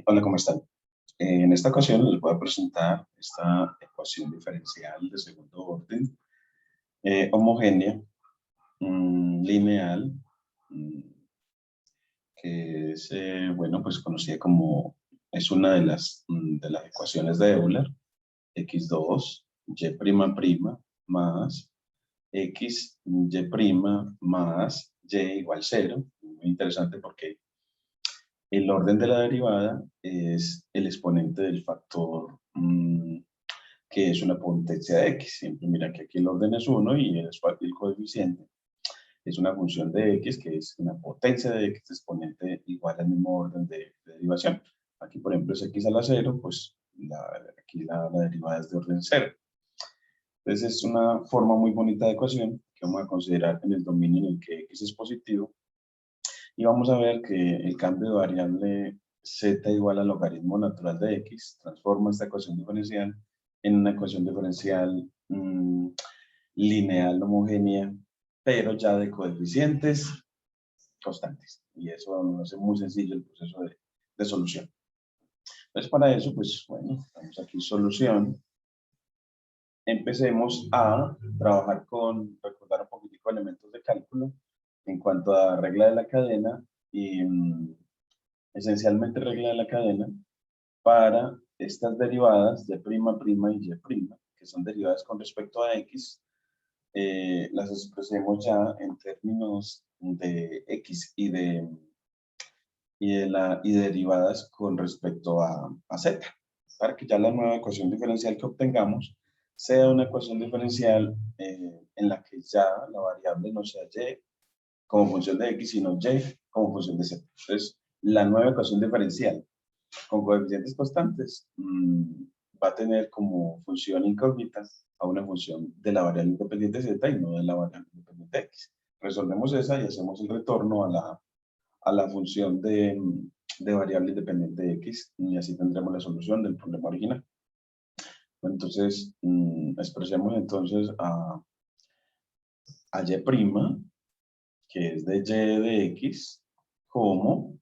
Hola, ¿cómo están? En esta ocasión les voy a presentar esta ecuación diferencial de segundo orden, homogénea, lineal, mm, que es, bueno, pues conocida como, es una de las ecuaciones de Euler, x2, y' más x, y' más y igual 0. Muy interesante porque el orden de la derivada es el exponente del factor que es una potencia de x. Siempre mira que aquí el orden es 1 y el coeficiente es una función de x que es una potencia de x exponente igual al mismo orden de derivación. Aquí, por ejemplo, es x a la 0, pues aquí la derivada es de orden 0. Entonces es una forma muy bonita de ecuación que vamos a considerar en el dominio en el que x es positivo. Y vamos a ver que el cambio de variable z igual al logaritmo natural de x transforma esta ecuación diferencial en una ecuación diferencial lineal homogénea, pero ya de coeficientes constantes. Y eso nos hace muy sencillo el proceso de solución. Entonces, para eso, pues bueno, damos aquí solución. Empecemos a trabajar recordar un poquitico elementos de cálculo en cuanto a regla de la cadena y esencialmente regla de la cadena para estas derivadas de prima, prima y y', que son derivadas con respecto a x, las expresemos ya en términos de x y derivadas con respecto a z, para que ya la nueva ecuación diferencial que obtengamos sea una ecuación diferencial en la que ya la variable no sea y como función de x, sino y como función de z. Entonces, la nueva ecuación diferencial con coeficientes constantes va a tener como función incógnita a una función de la variable independiente z y no de la variable independiente x. Resolvemos esa y hacemos el retorno a la función de variable independiente x y así tendremos la solución del problema original. Entonces, expresemos entonces a y', que es de y de x, como,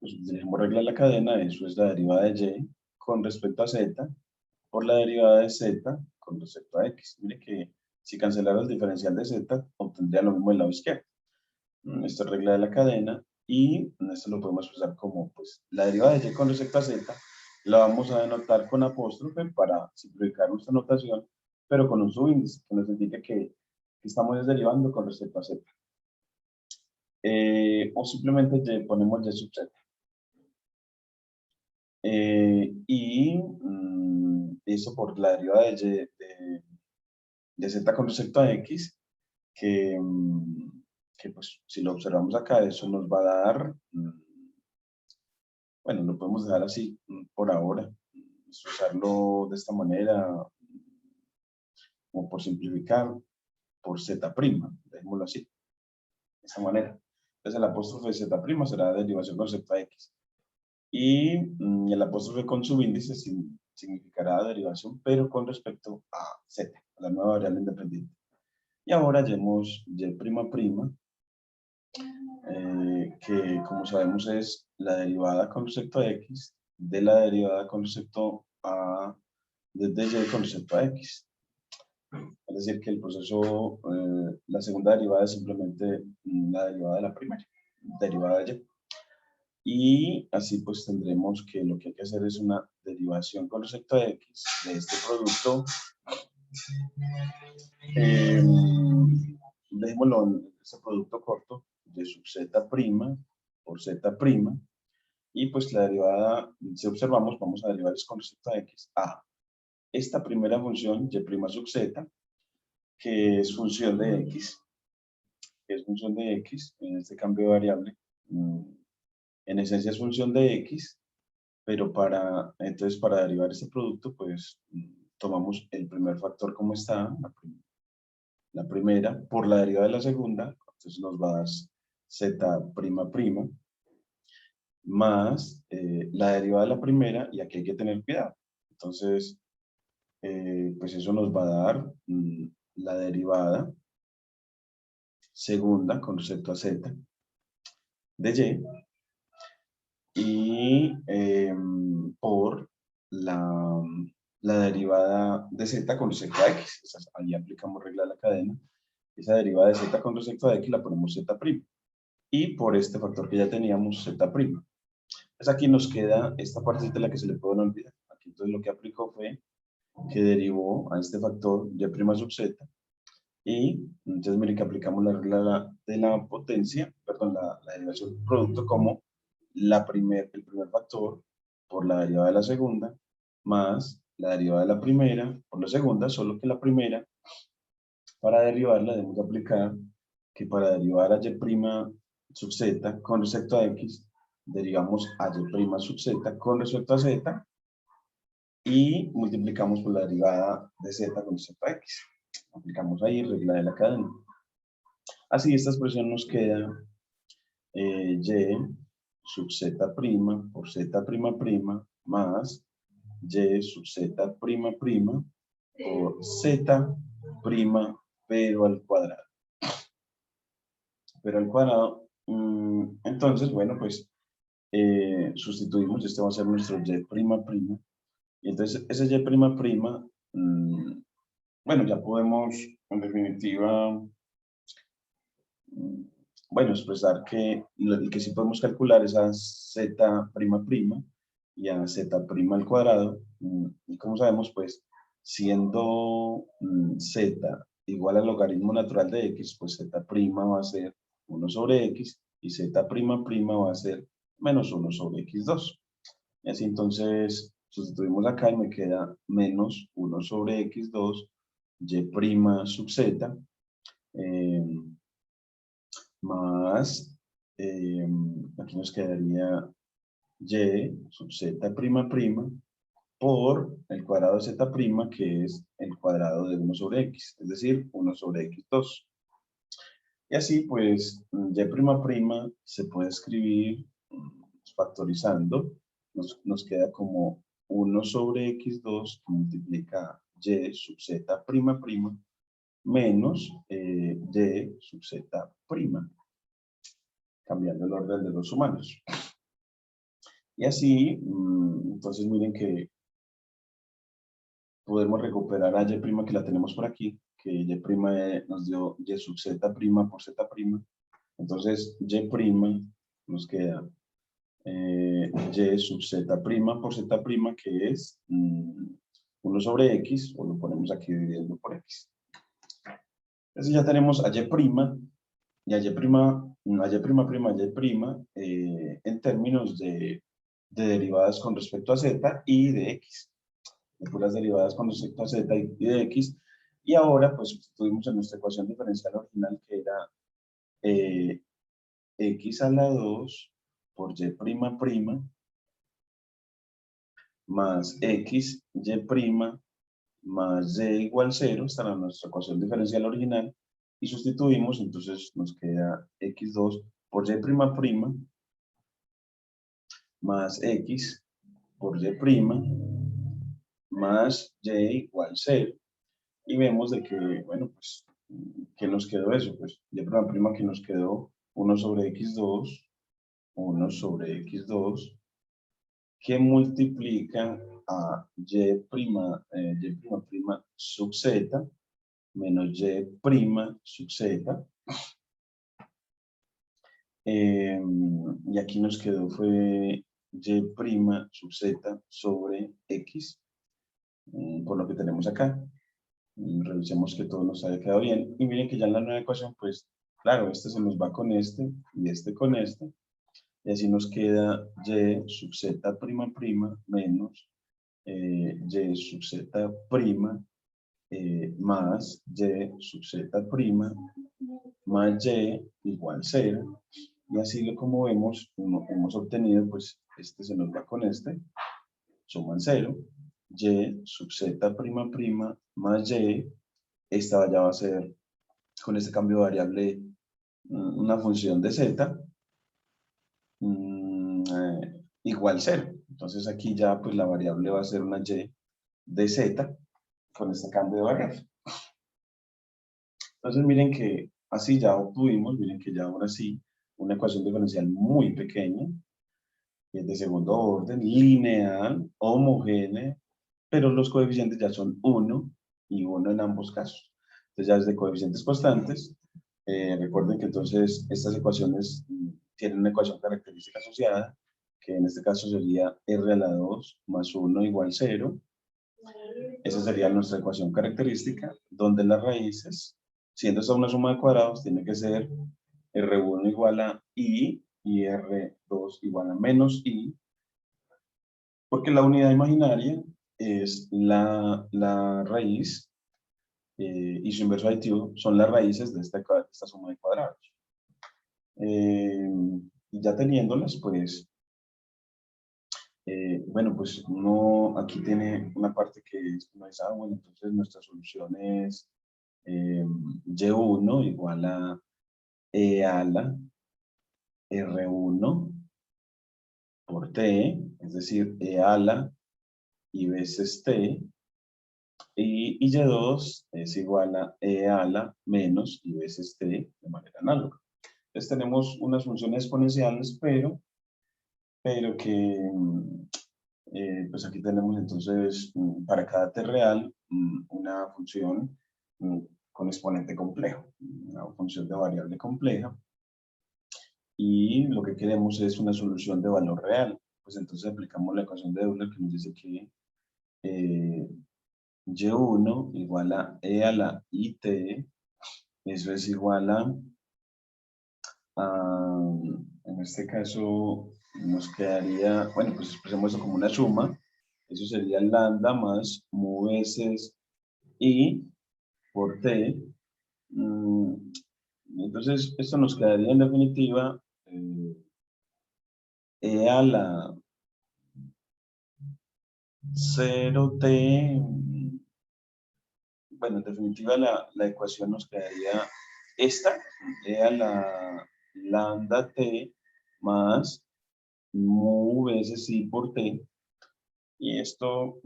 pues tenemos regla de la cadena, eso es la derivada de y con respecto a z, por la derivada de z con respecto a x. Mire que si cancelara el diferencial de z, obtendría lo mismo del lado izquierdo. Esta es regla de la cadena y esto lo podemos usar como pues, la derivada de y con respecto a z, la vamos a denotar con apóstrofe para simplificar nuestra notación, pero con un subíndice que nos indica que estamos derivando con respecto a z. O simplemente ponemos y sub z. Y eso por la derivada de z con respecto a x, que, que pues si lo observamos acá, eso nos va a dar, bueno, lo podemos dejar así por ahora, usarlo de esta manera, como por simplificar, por z', dejémoslo así, de esta manera. Entonces el apóstrofe de z' será derivación con respecto a x. Y el apóstrofe con subíndice significará derivación, pero con respecto a z, a la nueva variable independiente. Y ahora hallemos y'', que como sabemos es la derivada con respecto a x de la derivada con respecto a de y con respecto a x. Es decir, que el proceso, la segunda derivada es simplemente la derivada de la primera, derivada de y. Y así pues tendremos que lo que hay que hacer es una derivación con respecto a x de este producto. Dejémoslo en este producto corto de sub z' por z'. Y pues la derivada, si observamos, vamos a derivar con respecto a x a esta primera función y' sub z, que es función de x, en este cambio de variable. En esencia es función de x, pero entonces para derivar este producto, pues tomamos el primer factor como está, la primera, por la derivada de la segunda, entonces nos va a dar z'' más la derivada de la primera, y aquí hay que tener cuidado. Entonces, pues eso nos va a dar la derivada segunda con respecto a z de y por la derivada de z con respecto a x. Ahí aplicamos regla de la cadena. Esa derivada de z con respecto a x la ponemos z'. Y por este factor que ya teníamos, z'. Pues aquí nos queda esta partecita la que se le puede olvidar. Aquí entonces lo que aplicó fue que derivó a este factor y' sub z. Y entonces miren que aplicamos la regla de la potencia, perdón, la derivación del producto como el primer factor por la derivada de la segunda, más la derivada de la primera por la segunda, solo que la primera, para derivarla debemos aplicar que para derivar a y' sub z con respecto a x, derivamos a y' sub z con respecto a z y multiplicamos por la derivada de z con respecto a x. Aplicamos ahí regla de la cadena. Así esta expresión nos queda y sub z' por z'' más y sub z'' por z', pero al cuadrado. Pero al cuadrado, entonces, bueno, pues sustituimos, este va a ser nuestro y''. Y entonces ese y'', bueno, ya podemos, en definitiva, bueno, expresar que el que sí podemos calcular es a z'' y a z' al cuadrado. Y como sabemos, pues, siendo z igual al logaritmo natural de x, pues z' va a ser 1 sobre x y z'' va a ser menos 1 sobre x2. Y así entonces sustituimos acá y me queda menos 1 sobre x2 y' sub z más, aquí nos quedaría y sub z'' por el cuadrado de z', que es el cuadrado de 1 sobre x, es decir, 1 sobre x2. Y así, pues, y' se puede escribir factorizando, nos queda como 1 sobre x2 que multiplica y sub z', menos y sub z', cambiando el orden de los humanos. Y así, entonces miren que podemos recuperar a y' que la tenemos por aquí, que y' nos dio y sub z' por z'. Entonces y' nos queda y sub z' por z', que es 1 sobre x, o lo ponemos aquí dividiendo por x. Entonces ya tenemos a y' y a y', en términos de derivadas con respecto a z y de x. De puras derivadas con respecto a z y de x. Y ahora, pues, sustituimos en nuestra ecuación diferencial original, que era x a la 2 por y' más x y' más y igual 0, esta era nuestra ecuación diferencial original, y sustituimos, entonces nos queda x2 por y' más x por y' más y igual 0. Y vemos de que, bueno, pues, ¿qué nos quedó eso? Pues, y' que nos quedó 1 sobre x2, 1 sobre x2, que multiplica a y', sub z, menos y' sub z. Y aquí nos quedó fue y' sub z sobre x, por lo que tenemos acá. Revisemos que todo nos haya quedado bien. Y miren que ya en la nueva ecuación, pues, claro, este se nos va con este y este con este. Y así nos queda y sub z', menos y sub z', más y sub z', más y igual 0. Y así como vemos, hemos obtenido, pues, este se nos va con este, suman 0, y sub z', más y, esta ya va a ser, con este cambio de variable, una función de z, igual 0. Entonces aquí ya, pues, la variable va a ser una y de z, con este cambio de variable. Entonces miren que así ya obtuvimos, miren que ya ahora sí, una ecuación diferencial muy pequeña, es de segundo orden, lineal, homogénea, pero los coeficientes ya son 1 y 1 en ambos casos. Entonces ya es de coeficientes constantes. Recuerden que entonces estas ecuaciones tienen una ecuación característica asociada, que en este caso sería r a la 2 más 1 igual 0. Esa sería nuestra ecuación característica, donde las raíces, siendo esta una suma de cuadrados, tiene que ser R1 igual a I y R2 igual a menos I, porque la unidad imaginaria es la raíz y su inverso aditivo son las raíces de esta suma de cuadrados. Y ya teniéndolas, pues, bueno, pues uno aquí tiene una parte que es, bueno, entonces nuestra solución es Y1 igual a E a la R1 por T, es decir, E a la y veces T, y Y2 es igual a E a la menos y veces T de manera análoga. Entonces tenemos unas funciones exponenciales, pero que, pues aquí tenemos entonces para cada T real una función con exponente complejo, una función de variable compleja, y lo que queremos es una solución de valor real. Pues entonces aplicamos la ecuación de Euler que nos dice que Y1 igual a E a la IT, eso es igual en este caso nos quedaría, bueno, pues expresemos eso como una suma, eso sería lambda más mu veces I por T. Entonces, esto nos quedaría en definitiva E a la 0T, bueno, en definitiva la ecuación nos quedaría esta, E a la lambda T más mu veces I por T, y esto,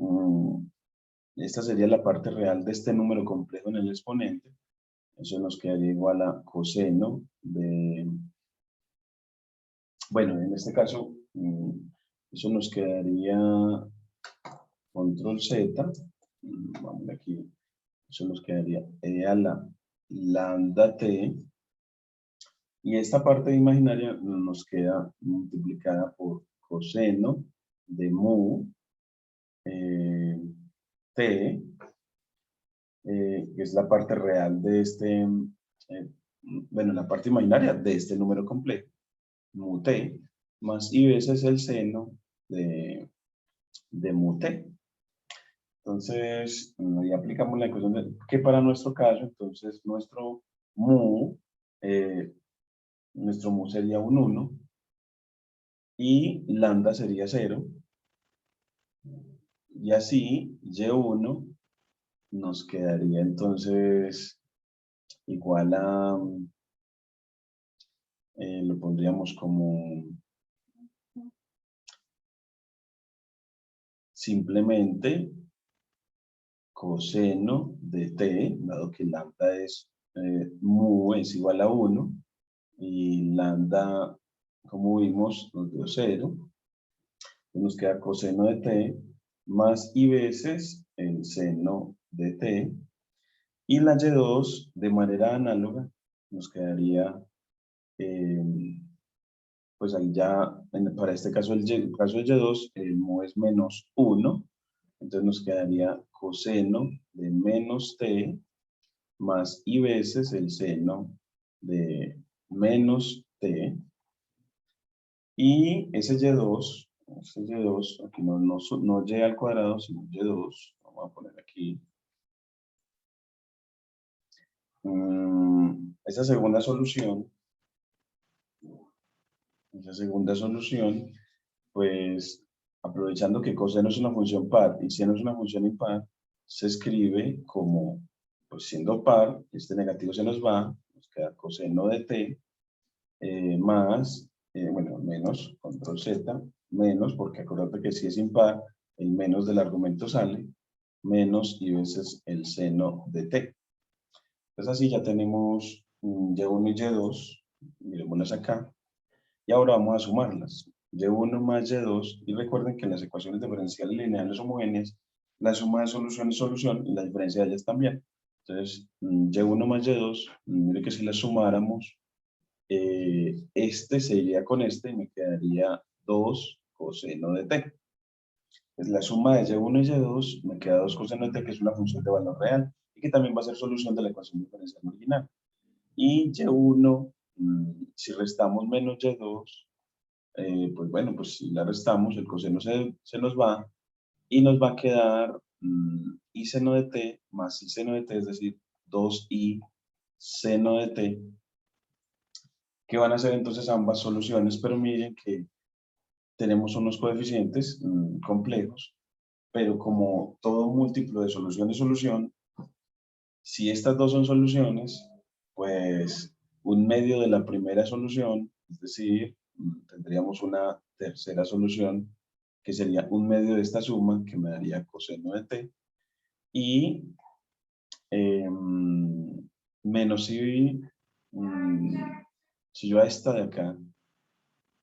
esta sería la parte real de este número complejo en el exponente. Eso nos quedaría igual a coseno de, bueno, en este caso, eso nos quedaría control Z, vamos aquí, eso nos quedaría E a la lambda T, y esta parte imaginaria nos queda multiplicada por coseno de mu T, que es la parte real de este, bueno, la parte imaginaria de este número complejo, mu T, más I veces el seno de mu T. Entonces, ahí aplicamos la ecuación que para nuestro caso, entonces eh, nuestro mu sería un 1 y lambda sería 0. Y así, Y1 nos quedaría entonces igual a, lo pondríamos como simplemente coseno de t, dado que lambda es, mu es igual a 1, y lambda, como vimos, nos dio 0, nos queda coseno de t más i veces el seno de t, y la y2 de manera análoga nos quedaría, pues ahí ya, para este caso, el caso de y2, el mu es menos 1, entonces nos quedaría coseno de menos t más i veces el seno de menos t, y ese y2 aquí no y al cuadrado, sino y2, vamos a poner aquí, esa segunda solución, pues aprovechando que coseno es una función par y seno es una función impar, se escribe como, pues siendo par, este negativo se nos va, nos queda coseno de t más, bueno, menos, control Z, menos, porque acuérdate que si es impar, el menos del argumento sale, menos y veces el seno de t. Entonces así ya tenemos Y1 y Y2, miremoslas acá, y ahora vamos a sumarlas. y1 más y2, y recuerden que en las ecuaciones diferenciales lineales homogéneas, la suma de solución es solución y la diferencia de ellas también. Entonces, y1 más y2, mire que si las sumáramos, este sería con este y me quedaría 2 coseno de t. Es la suma de y1 y y2, me queda 2 coseno de t, que es una función de valor real, y que también va a ser solución de la ecuación diferencial original. Y y1, si restamos menos y2, pues bueno, pues si la restamos, el coseno se nos va, y nos va a quedar i seno de t más i seno de t, es decir, 2i seno de t, que van a ser entonces ambas soluciones, pero miren que tenemos unos coeficientes complejos, pero como todo múltiplo de solución es solución, si estas dos son soluciones, pues un medio de la primera solución, es decir, tendríamos una tercera solución, que sería un medio de esta suma, que me daría coseno de t, y menos si yo a esta de acá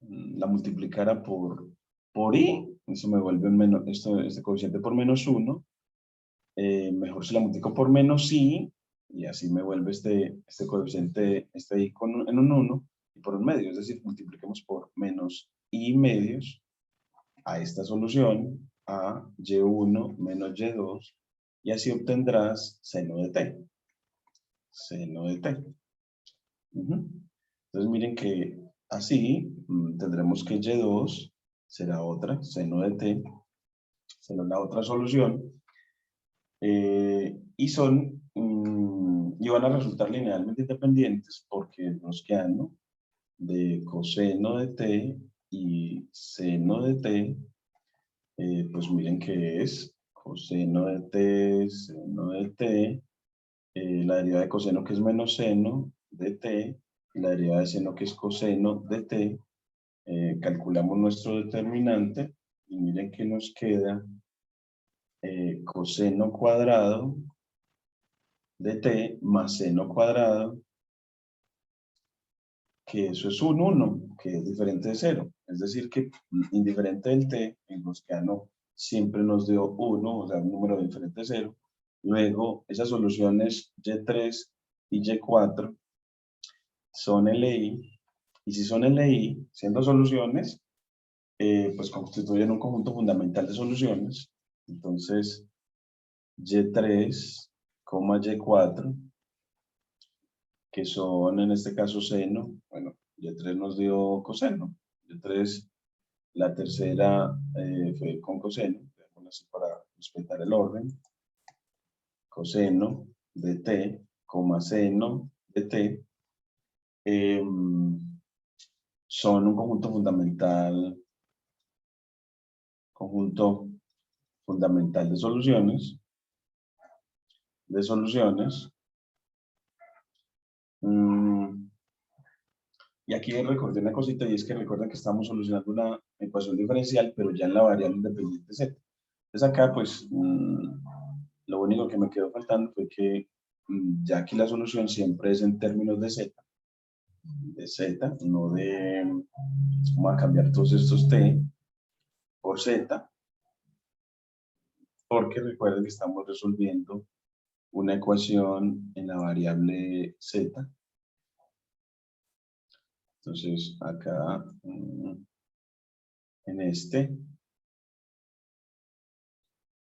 la multiplicara por i, eso me vuelve un menos, este coeficiente por menos 1, mejor si la multiplico por menos i, y así me vuelve este coeficiente, este i en un 1 y por un medio, es decir, multipliquemos por menos i medios a esta solución, a y1 menos y2, y así obtendrás seno de t. Seno de t. Entonces miren que así tendremos que y2 será otra, seno de t, será la otra solución, y y van a resultar linealmente independientes porque nos quedan, ¿no?, de coseno de t y seno de t, pues miren que es coseno de t, seno de t, la derivada de coseno que es menos seno de t, y la derivada de seno que es coseno de t. Calculamos nuestro determinante y miren que nos queda coseno cuadrado de t más seno cuadrado, que eso es un 1, que es diferente de 0. Es decir, que indiferente del t, el gaussiano siempre nos dio 1, o sea, un número diferente de 0. Luego, esas soluciones y3 y y4 son LI, y si son LI, siendo soluciones, pues constituyen un conjunto fundamental de soluciones. Entonces, y3, y4, que son en este caso seno, bueno, y3 nos dio coseno, y3, la tercera fue con coseno, así para respetar el orden, coseno de t, seno de t, son un conjunto fundamental de soluciones. Y aquí recordé una cosita, y es que recuerden que estamos solucionando una ecuación diferencial, pero ya en la variable independiente z. Entonces acá, pues, lo único que me quedó faltando fue que ya aquí la solución siempre es en términos de z, no de, vamos a cambiar todos estos t por z, porque recuerden que estamos resolviendo una ecuación en la variable z. Entonces, acá, en este,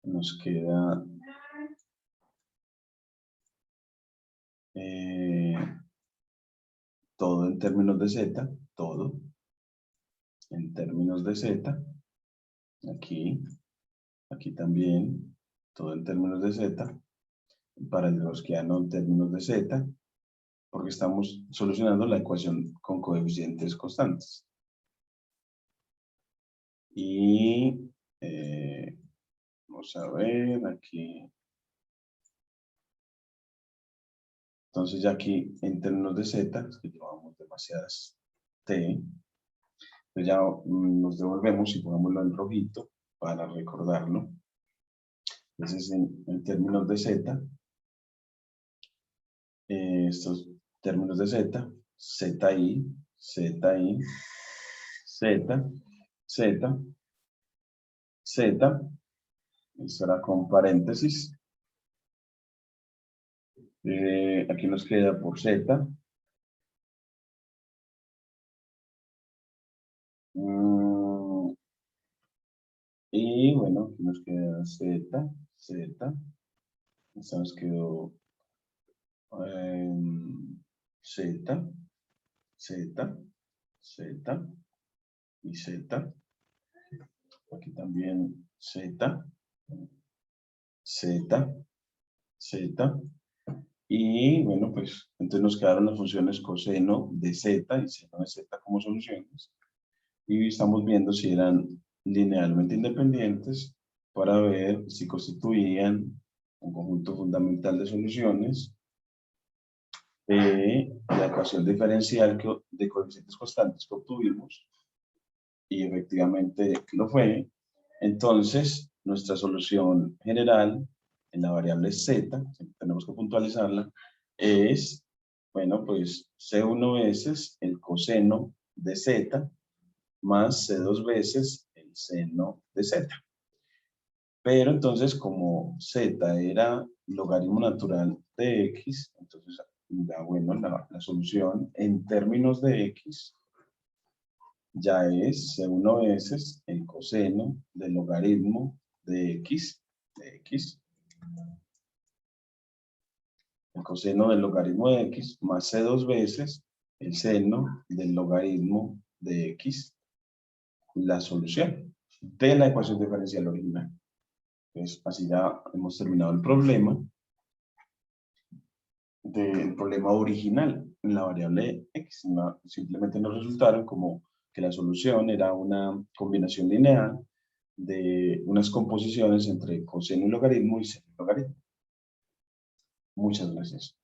nos queda todo en términos de z, todo en términos de z, aquí también, todo en términos de z, para el gaussiano en términos de z, porque estamos solucionando la ecuación con coeficientes constantes. Y vamos a ver aquí. Entonces ya aquí en términos de z, es que llevamos demasiadas t, pues ya nos devolvemos y pongámoslo en rojito para recordarlo. Entonces en términos de z, estos términos de z, zi, zi, z, Z, esto era con paréntesis. Aquí nos queda por Z. Y bueno, aquí nos queda Z. Esta nos quedó Z, Z y Z. Aquí también Z, Z. Y bueno, pues entonces nos quedaron las funciones coseno de Z y seno de Z como soluciones. Y estamos viendo si eran linealmente independientes para ver si constituían un conjunto fundamental de soluciones de la ecuación diferencial de coeficientes constantes que obtuvimos, y efectivamente lo fue. Entonces, nuestra solución general en la variable z, tenemos que puntualizarla, es, bueno, pues C1 veces el coseno de z más C2 veces el seno de z. Pero entonces, como z era logaritmo natural de x, entonces, bueno, la solución en términos de x ya es C1 veces el coseno del logaritmo de x, el coseno del logaritmo de x más C2 veces el seno del logaritmo de x, la solución de la ecuación diferencial original. Entonces, así ya hemos terminado el problema del problema original en la variable x. Simplemente nos resultaron como que la solución era una combinación lineal de unas composiciones entre coseno y logaritmo y seno y logaritmo. Muchas gracias.